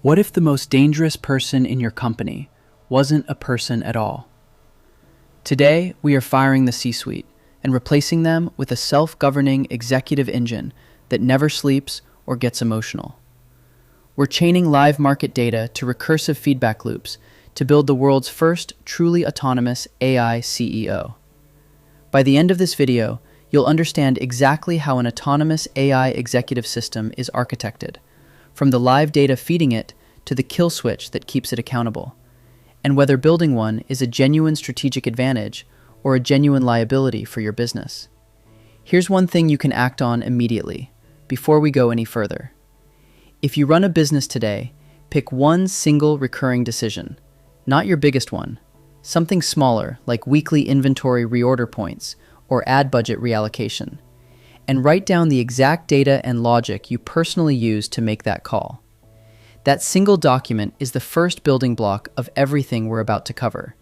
What if the most dangerous person in your company wasn't a person at all? Today, we are firing the C-suite and replacing them with a self-governing executive engine that never sleeps or gets emotional. We're chaining live market data to recursive feedback loops to build the world's first truly autonomous AI CEO. By the end of this video, you'll understand exactly how an autonomous AI executive system is architected, from the live data feeding it to the kill switch that keeps it accountable, and whether building one is a genuine strategic advantage or a genuine liability for your business. Here's one thing you can act on immediately, before we go any further. If you run a business today, pick one single recurring decision, not your biggest one, something smaller like weekly inventory reorder points or ad budget reallocation, and write down the exact data and logic you personally use to make that call. That single document is the first building block of everything we're about to cover,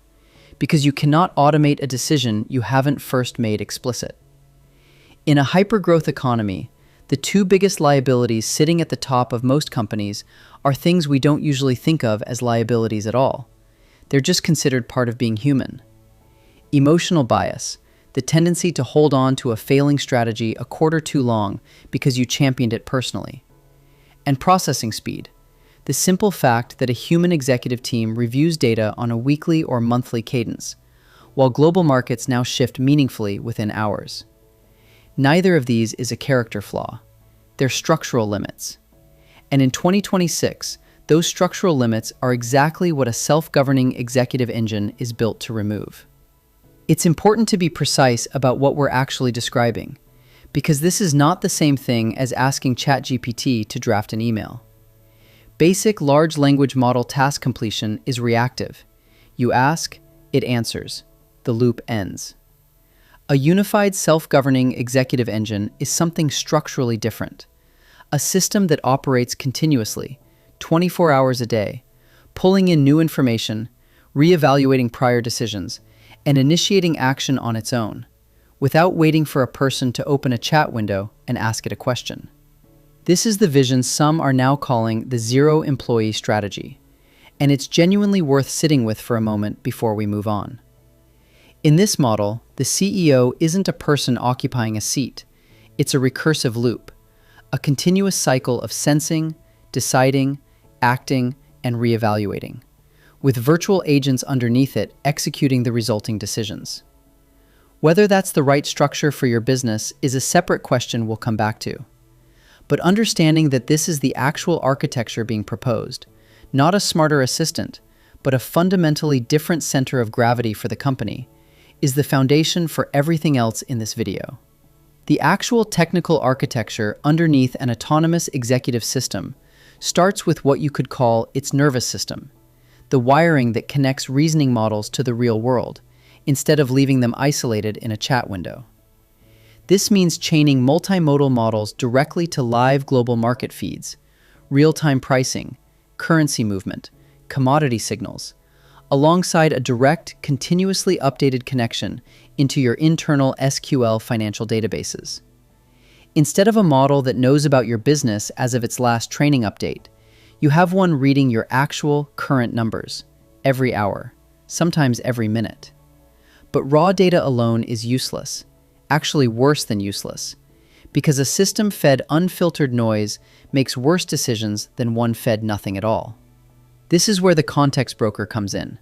because you cannot automate a decision you haven't first made explicit. In a hyper-growth economy, the two biggest liabilities sitting at the top of most companies are things we don't usually think of as liabilities at all. They're just considered part of being human. Emotional bias, the tendency to hold on to a failing strategy a quarter too long because you championed it personally. And processing speed, the simple fact that a human executive team reviews data on a weekly or monthly cadence, while global markets now shift meaningfully within hours. Neither of these is a character flaw. They're structural limits. And in 2026, those structural limits are exactly what a self-governing executive engine is built to remove. It's important to be precise about what we're actually describing, because this is not the same thing as asking ChatGPT to draft an email. Basic large language model task completion is reactive. You ask, it answers. The loop ends. A unified self-governing executive engine is something structurally different. A system that operates continuously, 24 hours a day, pulling in new information, reevaluating prior decisions, and initiating action on its own, without waiting for a person to open a chat window and ask it a question. This is the vision some are now calling the zero-employee strategy, and it's genuinely worth sitting with for a moment before we move on. In this model, the CEO isn't a person occupying a seat. It's a recursive loop, a continuous cycle of sensing, deciding, acting, and reevaluating, with virtual agents underneath it executing the resulting decisions. Whether that's the right structure for your business is a separate question we'll come back to. But understanding that this is the actual architecture being proposed, not a smarter assistant, but a fundamentally different center of gravity for the company, is the foundation for everything else in this video. The actual technical architecture underneath an autonomous executive system starts with what you could call its nervous system, the wiring that connects reasoning models to the real world, instead of leaving them isolated in a chat window. This means chaining multimodal models directly to live global market feeds, real-time pricing, currency movement, commodity signals, alongside a direct, continuously updated connection into your internal SQL financial databases. Instead of a model that knows about your business as of its last training update, you have one reading your actual current numbers, every hour, sometimes every minute. But raw data alone is useless, actually worse than useless, because a system fed unfiltered noise makes worse decisions than one fed nothing at all. This is where the context broker comes in,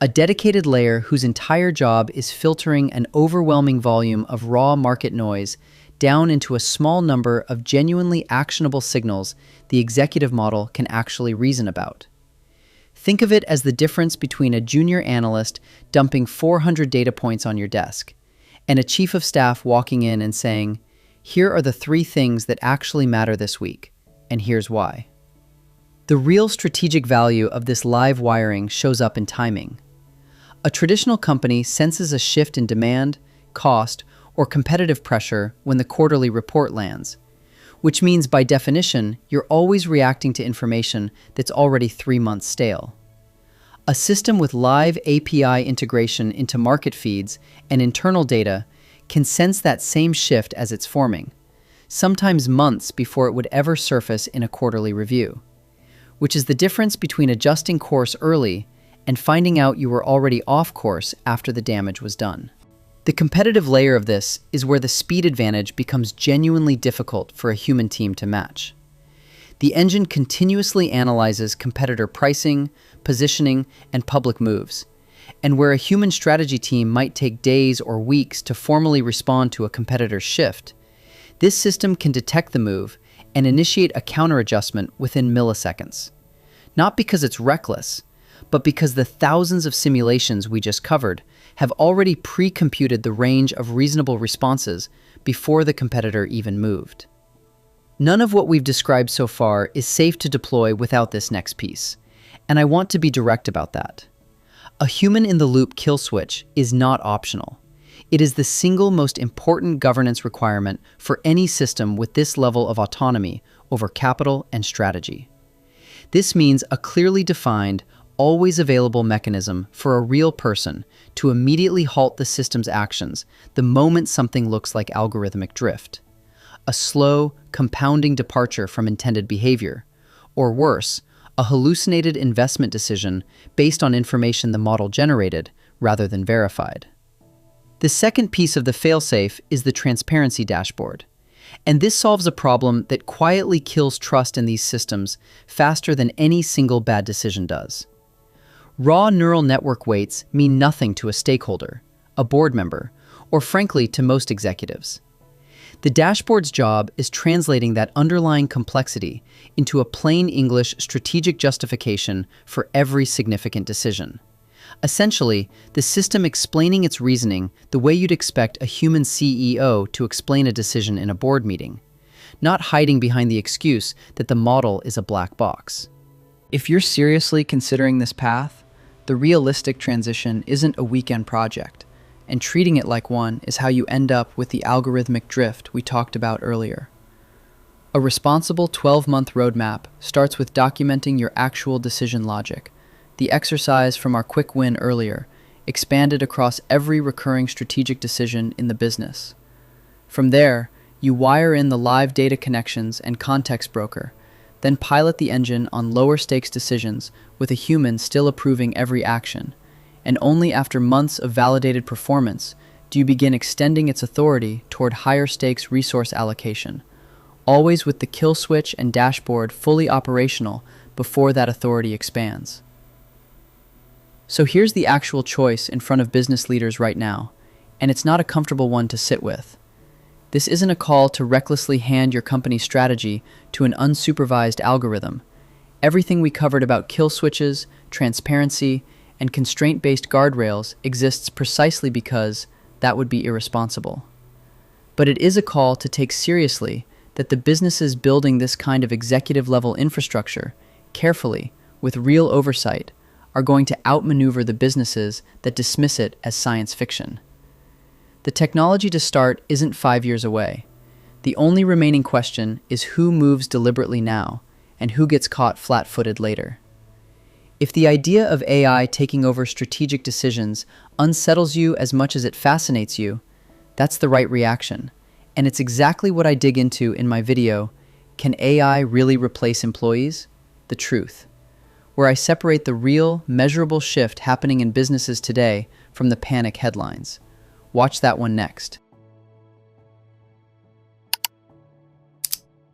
a dedicated layer whose entire job is filtering an overwhelming volume of raw market noise down into a small number of genuinely actionable signals the executive model can actually reason about. Think of it as the difference between a junior analyst dumping 400 data points on your desk and a chief of staff walking in and saying, "Here are the 3 things that actually matter this week, and here's why." The real strategic value of this live wiring shows up in timing. A traditional company senses a shift in demand, cost, or competitive pressure when the quarterly report lands, which means by definition, you're always reacting to information that's already 3 months stale. A system with live API integration into market feeds and internal data can sense that same shift as it's forming, sometimes months before it would ever surface in a quarterly review. which is the difference between adjusting course early and finding out you were already off course after the damage was done. The competitive layer of this is where the speed advantage becomes genuinely difficult for a human team to match. The engine continuously analyzes competitor pricing, positioning, and public moves, and where a human strategy team might take days or weeks to formally respond to a competitor's shift, this system can detect the move and initiate a counter-adjustment within milliseconds. Not because it's reckless, but because the thousands of simulations we just covered have already pre-computed the range of reasonable responses before the competitor even moved. None of what we've described so far is safe to deploy without this next piece, and I want to be direct about that. A human-in-the-loop kill switch is not optional. It is the single most important governance requirement for any system with this level of autonomy over capital and strategy. This means a clearly defined, always available mechanism for a real person to immediately halt the system's actions the moment something looks like algorithmic drift. A slow, compounding departure from intended behavior, or worse, a hallucinated investment decision based on information the model generated rather than verified. The second piece of the failsafe is the transparency dashboard, and this solves a problem that quietly kills trust in these systems faster than any single bad decision does. Raw neural network weights mean nothing to a stakeholder, a board member, or frankly to most executives. The dashboard's job is translating that underlying complexity into a plain English strategic justification for every significant decision. Essentially, the system explaining its reasoning the way you'd expect a human CEO to explain a decision in a board meeting, not hiding behind the excuse that the model is a black box. If you're seriously considering this path, the realistic transition isn't a weekend project, and treating it like one is how you end up with the algorithmic drift we talked about earlier. A responsible 12-month roadmap starts with documenting your actual decision logic, the exercise from our quick win earlier, expanded across every recurring strategic decision in the business. From there, you wire in the live data connections and context broker, then pilot the engine on lower stakes decisions with a human still approving every action, and only after months of validated performance do you begin extending its authority toward higher stakes resource allocation, always with the kill switch and dashboard fully operational before that authority expands. So here's the actual choice in front of business leaders right now, and it's not a comfortable one to sit with. This isn't a call to recklessly hand your company's strategy to an unsupervised algorithm. Everything we covered about kill switches, transparency, and constraint-based guardrails exists precisely because that would be irresponsible. But it is a call to take seriously that the businesses building this kind of executive-level infrastructure, carefully, with real oversight, are going to outmaneuver the businesses that dismiss it as science fiction. The technology to start isn't 5 years away. The only remaining question is who moves deliberately now and who gets caught flat-footed later. If the idea of AI taking over strategic decisions unsettles you as much as it fascinates you, that's the right reaction. And it's exactly what I dig into in my video, Can AI Really Replace Employees? The Truth, where I separate the real, measurable shift happening in businesses today from the panic headlines. Watch that one next.